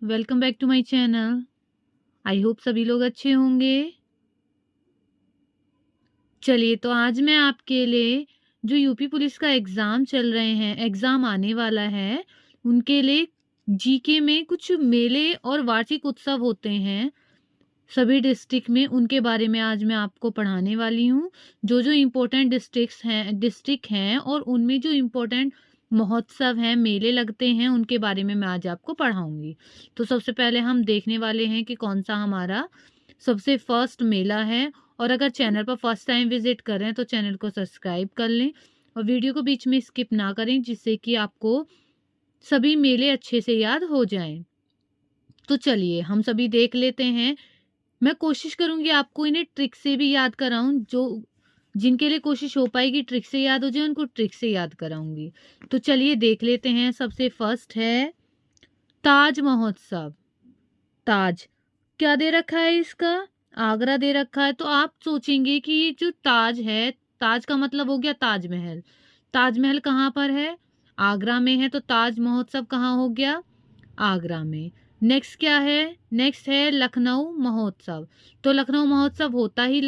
Welcome back to my channel. I hope सभी लोग अच्छे होंगे। चलिए, तो आज मैं आपके लिए जो यूपी पुलिस का एग्ज़ाम आने वाला है, उनके लिए जीके में कुछ मेले और वार्षिक उत्सव होते हैं सभी डिस्ट्रिक्ट में, उनके बारे में आज मैं आपको पढ़ाने वाली हूँ। जो इम्पोर्टेंट डिस्ट्रिक्ट हैं और उनमें जो इम्पोर्टेंट महोत्सव हैं, मेले लगते हैं, उनके बारे में मैं आज आपको पढ़ाऊँगी। तो सबसे पहले हम देखने वाले हैं कि कौन-सा हमारा सबसे फर्स्ट मेला है। और अगर चैनल पर फर्स्ट टाइम विज़िट कर रहे हैं, तो चैनल को सब्सक्राइब कर लें और वीडियो को बीच में स्किप ना करें, जिससे कि आपको सभी मेले अच्छे से याद हो जाएँ। तो चलिए, हम सभी देख लेते हैं। मैं कोशिश करूँगी आपको इन्हें ट्रिक से भी याद कराऊँ, जो जिनके लिए कोशिश हो पाएगी ट्रिक से याद हो जाए, उनको ट्रिक से याद कराऊँगी। तो चलिए देख लेते हैं। सबसे फर्स्ट है ताज महोत्सव। ताज क्या दे रखा है इसका? आगरा दे रखा है। तो आप सोचेंगे कि ये जो ताज है, ताज का मतलब हो गया ताजमहल। ताजमहल कहाँ पर है? आगरा में है। तो ताज महोत्सव कहाँ हो गया? आगरा में। नेक्स्ट क्या है? नेक्स्ट है लखनऊ महोत्सव। तो लखनऊ महोत्सव होता ही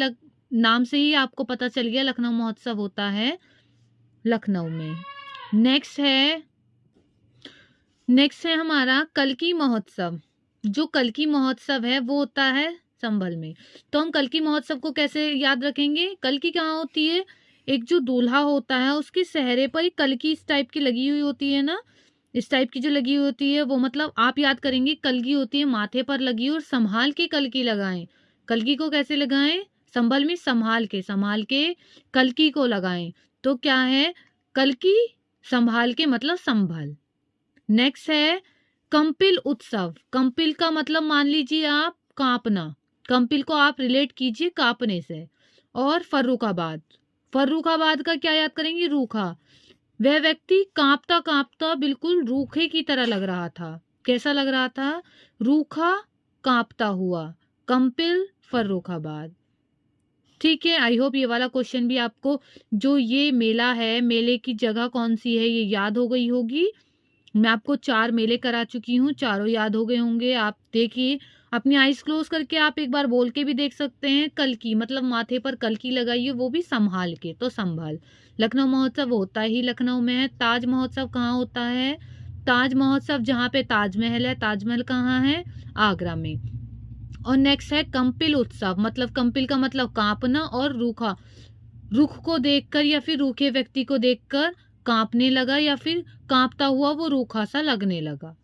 नाम से ही आपको पता चल गया, लखनऊ महोत्सव होता है लखनऊ में। नेक्स्ट है हमारा कल्की महोत्सव। जो कल्की महोत्सव है वो होता है संभल में। तो हम कल्की महोत्सव को कैसे याद रखेंगे? कल्की कहाँ होती है? एक जो दूल्हा होता है उसके सेहरे पर एक कल्की इस टाइप की लगी हुई होती है ना, इस टाइप की जो लगी होती है, वो मतलब आप याद करेंगे कलगी होती है माथे पर लगी, और संभाल के कलकी लगाएं। कलकी को कैसे लगाएं? संभल में संभाल के कलकी को लगाएं। तो क्या है? कलकी संभाल के मतलब संभल। नेक्स्ट है कंपिल उत्सव। कंपिल का मतलब मान लीजिए आप कांपना। कंपिल को आप रिलेट कीजिए कांपने से। और फर्रुखाबाद का क्या याद करेंगे? रूखा। वह व्यक्ति कांपता कांपता बिल्कुल रूखे की तरह लग रहा था। कैसा लग रहा था? रूखा, कांपता हुआ। कंपिल, फर्रुखाबाद। ठीक है, आई होप ये वाला क्वेश्चन भी आपको, जो ये मेला है, मेले की जगह कौन सी है, ये याद हो गई होगी। मैं आपको 4 मेले करा चुकी हूँ, चारों याद हो गए होंगे। आप देखिए, अपनी आइज क्लोज करके आप एक बार बोल के भी देख सकते हैं। कल्की मतलब माथे पर कल्की लगाइए, वो भी संभाल के, तो संभाल। लखनऊ महोत्सव होता ही लखनऊ में है। ताज महोत्सव कहाँ होता है? ताज महोत्सव जहाँ पे ताजमहल है, ताजमहल कहाँ है? आगरा में। और नेक्स्ट है कंपिल उत्सव। मतलब कंपिल का मतलब कांपना, और रूखा, रुख को देखकर या फिर रूखे व्यक्ति को देखकर कांपने लगा, या फिर कांपता हुआ वो रूखा सा लगने लगा।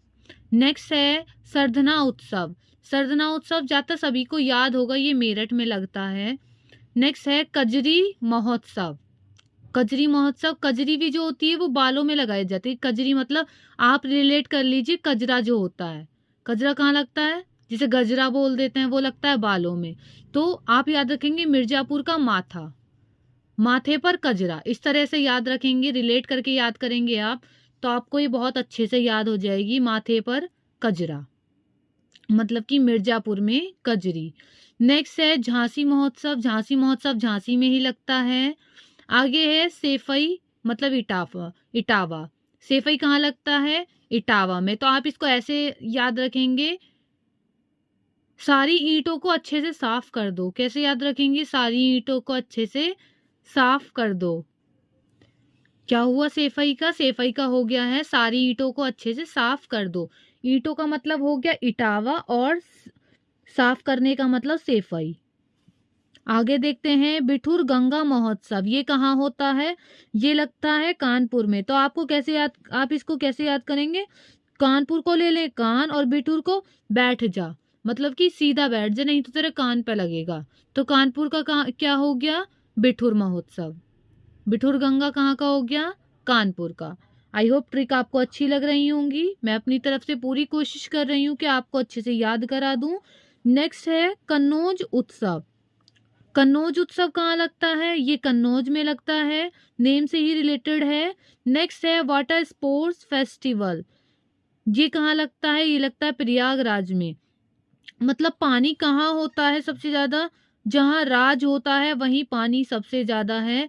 नेक्स्ट है सरधना उत्सव। सरधना उत्सव ज्यादातर सभी को याद होगा, ये मेरठ में लगता है। नेक्स्ट है कजरी महोत्सव। कजरी महोत्सव, कजरी भी जो होती है वो बालों में लगाई जाती है। कजरी मतलब आप रिलेट कर लीजिए, कजरा जो होता है, कजरा कहाँ लगता है? जिसे गजरा बोल देते हैं, वो लगता है बालों में। तो आप याद रखेंगे मिर्जापुर का माथा, माथे पर कजरा, इस तरह से याद रखेंगे, रिलेट करके याद करेंगे आप, तो आपको ये बहुत अच्छे से याद हो जाएगी। माथे पर कजरा मतलब कि मिर्जापुर में कजरी। नेक्स्ट है झांसी महोत्सव। झांसी महोत्सव झांसी में ही लगता है। आगे है सेफई मतलब इटावा। सेफई कहाँ लगता है? इटावा में। तो आप इसको ऐसे याद रखेंगे, सारी ईंटों को अच्छे से साफ कर दो। कैसे याद रखेंगे? सारी ईंटों को अच्छे से साफ कर दो। क्या हुआ सेफई का? सेफई का हो गया है सारी ईंटों को अच्छे से साफ कर दो। ईंटों का मतलब हो गया इटावा, और साफ करने का मतलब सेफई। आगे देखते हैं बिठूर गंगा महोत्सव। ये कहाँ होता है? ये लगता है कानपुर में। तो आप इसको कैसे याद करेंगे? कानपुर को ले ले कान, और बिठूर को बैठ जा, मतलब कि सीधा बैठ जा, नहीं तो तेरे कान पे लगेगा। तो कानपुर का क्या हो गया? बिठूर महोत्सव। बिठूर गंगा कहाँ का हो गया? कानपुर का। आई होप ट्रिक आपको अच्छी लग रही होंगी। मैं अपनी तरफ से पूरी कोशिश कर रही हूँ कि आपको अच्छे से याद करा दूं। नेक्स्ट है कन्नौज उत्सव। कन्नौज उत्सव कहाँ लगता है? ये कन्नौज में लगता है, नेम से ही रिलेटेड है। नेक्स्ट है वाटर स्पोर्ट्स फेस्टिवल। ये कहाँ लगता है? ये लगता है प्रयागराज में। मतलब पानी कहाँ होता है सबसे ज्यादा? जहाँ राज होता है वहीं पानी सबसे ज्यादा है।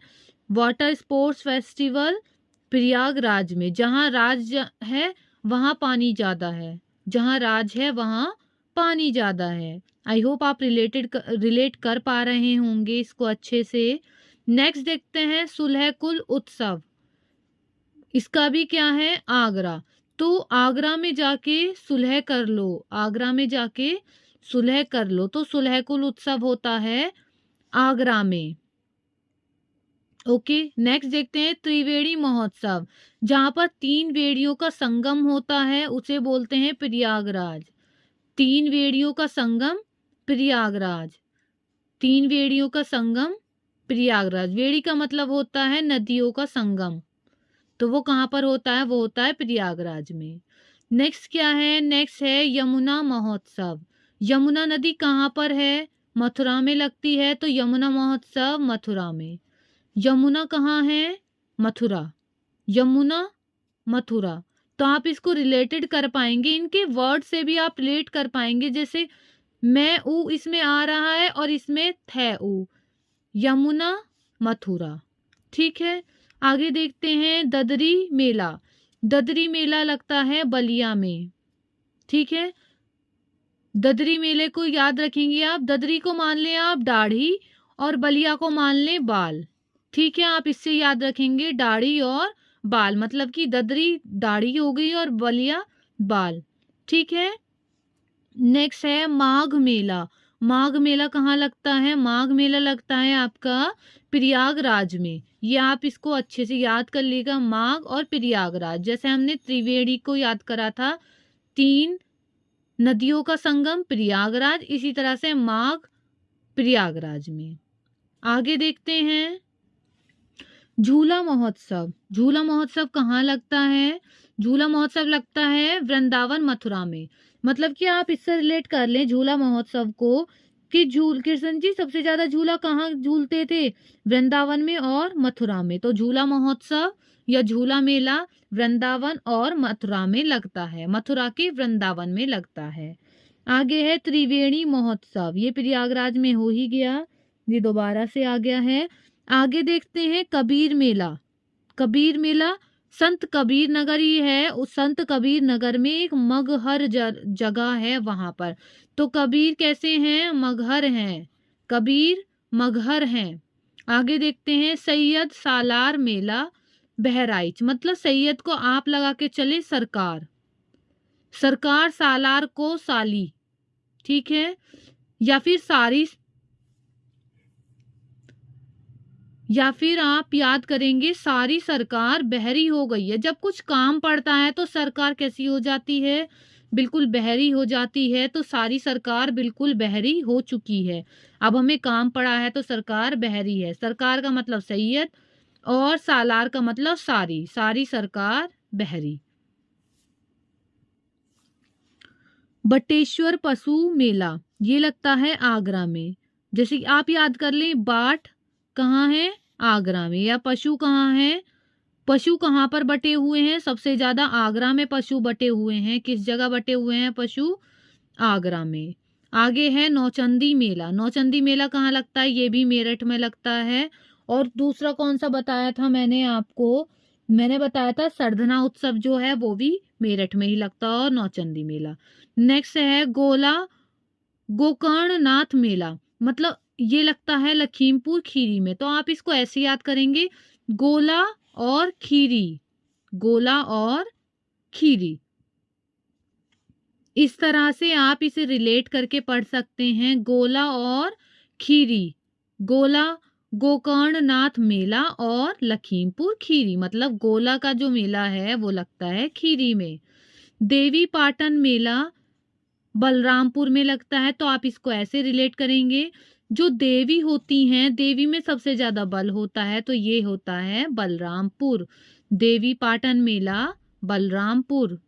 वाटर स्पोर्ट्स फेस्टिवल प्रयागराज में, जहाँ राज है वहाँ पानी ज्यादा है। जहाँ राज है वहाँ पानी ज़्यादा है। आई होप आप रिलेट कर पा रहे होंगे इसको अच्छे से। नेक्स्ट देखते हैं सुलह कुल उत्सव। इसका भी क्या है, आगरा। तो आगरा में जाके सुलह कर लो, आगरा में जाके सुलह कर लो। तो सुलह कुल उत्सव होता है आगरा में। ओके, नेक्स्ट देखते हैं त्रिवेणी महोत्सव। जहां पर 3 वेड़ियों का संगम होता है उसे बोलते हैं प्रयागराज। 3 वेड़ियों का संगम प्रयागराज। 3 वेड़ियों का संगम प्रयागराज। वेड़ी का मतलब होता है नदियों का संगम, तो वो कहाँ पर होता है, वो होता है प्रयागराज में। नेक्स्ट क्या है, नेक्स्ट है यमुना महोत्सव। यमुना नदी कहाँ पर है, मथुरा में लगती है, तो यमुना महोत्सव मथुरा में। यमुना कहाँ है, मथुरा। यमुना मथुरा। तो आप इसको रिलेटेड कर पाएंगे, इनके वर्ड से भी आप रिलेट कर पाएंगे। जैसे मैं ऊ इसमें आ रहा है और इसमें थे ऊ, यमुना मथुरा। ठीक है, आगे देखते हैं ददरी मेला। ददरी मेला लगता है बलिया में। ठीक है, ददरी मेले को याद रखेंगे आप। ददरी को मान लें आप दाढ़ी और बलिया को मान लें बाल। ठीक है, आप इससे याद रखेंगे दाढ़ी और बाल, मतलब कि ददरी दाढ़ी हो गई और बलिया बाल। ठीक है, नेक्स्ट है माघ मेला। माघ मेला कहाँ लगता है, माघ मेला लगता है आपका प्रयागराज में। ये आप इसको अच्छे से याद कर लीजिएगा, माघ और प्रयागराज। जैसे हमने त्रिवेणी को याद करा था, 3 नदियों का संगम प्रयागराज, इसी तरह से माघ प्रयागराज में। आगे देखते हैं झूला महोत्सव। झूला महोत्सव कहाँ लगता है, झूला महोत्सव लगता है वृंदावन मथुरा में। मतलब कि आप इससे रिलेट कर लें झूला महोत्सव को कि कृष्ण जी सबसे ज्यादा झूला कहाँ झूलते थे, वृंदावन में और मथुरा में। तो झूला महोत्सव या झूला मेला वृंदावन और मथुरा में लगता है, मथुरा के वृंदावन में लगता है। आगे है त्रिवेणी महोत्सव, ये प्रयागराज में हो ही गया, ये दोबारा से आ गया है। आगे देखते हैं कबीर मेला। कबीर मेला संत कबीर नगर ही है, उस संत कबीर नगर में एक मगहर जगह है वहां पर। तो कबीर कैसे हैं, मगहर हैं, कबीर मगहर हैं। आगे देखते हैं सैयद सालार मेला बहराइच। मतलब सैयद को आप लगा के चले सरकार, सरकार सालार को साली। ठीक है, या फिर सारी, या फिर आप याद करेंगे सारी सरकार बहरी हो गई है। जब कुछ काम पड़ता है तो सरकार कैसी हो जाती है, बिल्कुल बहरी हो जाती है। तो सारी सरकार बिल्कुल बहरी हो चुकी है, अब हमें काम पड़ा है तो सरकार बहरी है। सरकार का मतलब सैयद और सालार का मतलब सारी, सारी सरकार बहरी। बटेश्वर पशु मेला, ये लगता है आगरा में। जैसे आप याद कर लें बाट कहाँ है, आगरा में। या पशु कहाँ है, पशु कहाँ पर बटे हुए हैं, सबसे ज्यादा आगरा में पशु बटे हुए हैं। किस जगह बटे हुए हैं पशु, आगरा में। आगे है नौचंदी मेला। नौचंदी मेला कहाँ लगता है, ये भी मेरठ में लगता है। और दूसरा कौन सा बताया था मैंने आपको, मैंने बताया था सरधना उत्सव जो है वो भी मेरठ में ही लगता है, और नौचंदी मेला। नेक्स्ट है गोकर्णनाथ मेला। मतलब ये लगता है लखीमपुर खीरी में। तो आप इसको ऐसे याद करेंगे, गोला और खीरी, गोला और खीरी। इस तरह से आप इसे रिलेट करके पढ़ सकते हैं, गोला और खीरी। गोला गोकर्णनाथ मेला और लखीमपुर खीरी, मतलब गोला का जो मेला है वो लगता है खीरी में। देवी पाटन मेला बलरामपुर में लगता है। तो आप इसको ऐसे रिलेट करेंगे, जो देवी होती हैं, देवी में सबसे ज्यादा बल होता है, तो ये होता है बलरामपुर। देवी पाटन मेला बलरामपुर।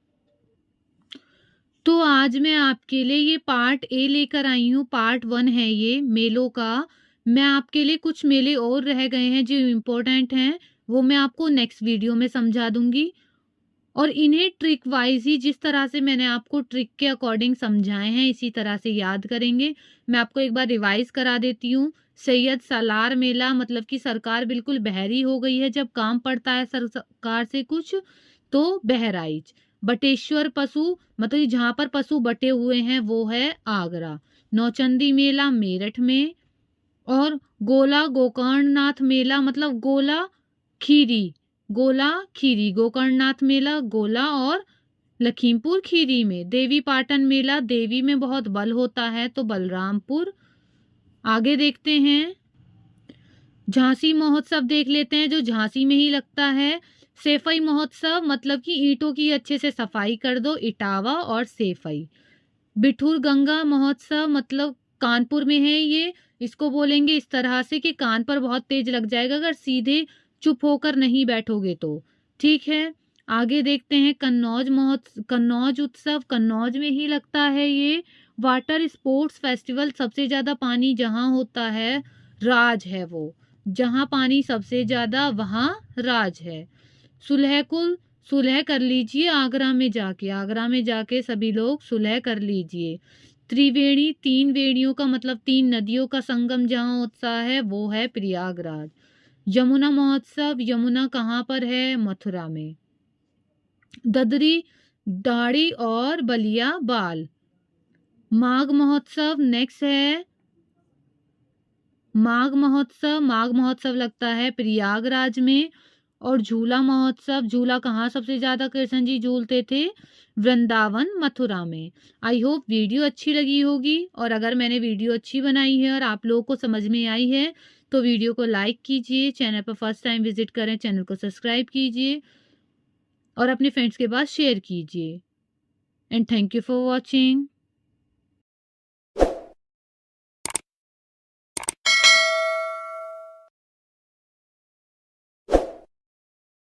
तो आज मैं आपके लिए ये पार्ट ए लेकर आई हूँ, पार्ट 1 है ये मेलों का। मैं आपके लिए कुछ मेले और रह गए हैं जो इम्पोर्टेंट हैं, वो मैं आपको नेक्स्ट वीडियो में समझा दूंगी। और इन्हें ट्रिक वाइज ही, जिस तरह से मैंने आपको ट्रिक के अकॉर्डिंग समझाए हैं, इसी तरह से याद करेंगे। मैं आपको एक बार रिवाइज करा देती हूँ। सैयद सालार मेला, मतलब कि सरकार बिल्कुल बहरी हो गई है, जब काम पड़ता है सरकार से कुछ तो बहराइच। बटेश्वर पशु मतलब जहाँ पर पशु बटे हुए हैं वो है आगरा। नौचंदी मेला मेरठ में। और गोला गोकर्णनाथ मेला मतलब गोला खीरी, गोला खीरी, गोकर्णनाथ मेला गोला और लखीमपुर खीरी में। देवी पाटन मेला देवी में बहुत बल होता है तो बलरामपुर। आगे देखते हैं झांसी महोत्सव देख लेते हैं जो झांसी में ही लगता है। सेफई महोत्सव मतलब कि ईंटों की अच्छे से सफाई कर दो, इटावा और सेफई। बिठूर गंगा महोत्सव मतलब कानपुर में है ये। इसको बोलेंगे इस तरह से कि कान पर बहुत तेज लग जाएगा अगर सीधे चुप होकर नहीं बैठोगे तो। ठीक है, आगे देखते हैं कन्नौज उत्सव कन्नौज में ही लगता है ये। वाटर स्पोर्ट्स फेस्टिवल सबसे ज्यादा पानी जहाँ होता है राज है वो, जहाँ पानी सबसे ज्यादा वहाँ राज है। सुलहकुल सुलह कर लीजिए आगरा में जाके सभी लोग सुलह कर लीजिए। त्रिवेणी तीन वेणियों का मतलब तीन नदियों का संगम जहाँ होता है वो है प्रयागराज। यमुना महोत्सव यमुना कहाँ पर है? मथुरा में। ददरी दाढ़ी और बलिया बाल। माघ महोत्सव नेक्स्ट है। माघ महोत्सव लगता है प्रयागराज में। और झूला महोत्सव, झूला कहाँ सबसे ज्यादा कृष्ण जी झूलते थे? वृंदावन मथुरा में। आई होप वीडियो अच्छी लगी होगी, और अगर मैंने वीडियो अच्छी बनाई है और आप लोगों को समझ में आई है तो वीडियो को लाइक कीजिए, चैनल पर फर्स्ट टाइम विजिट करें चैनल को सब्सक्राइब कीजिए और अपने फ्रेंड्स के पास शेयर कीजिए। And thank you for watching.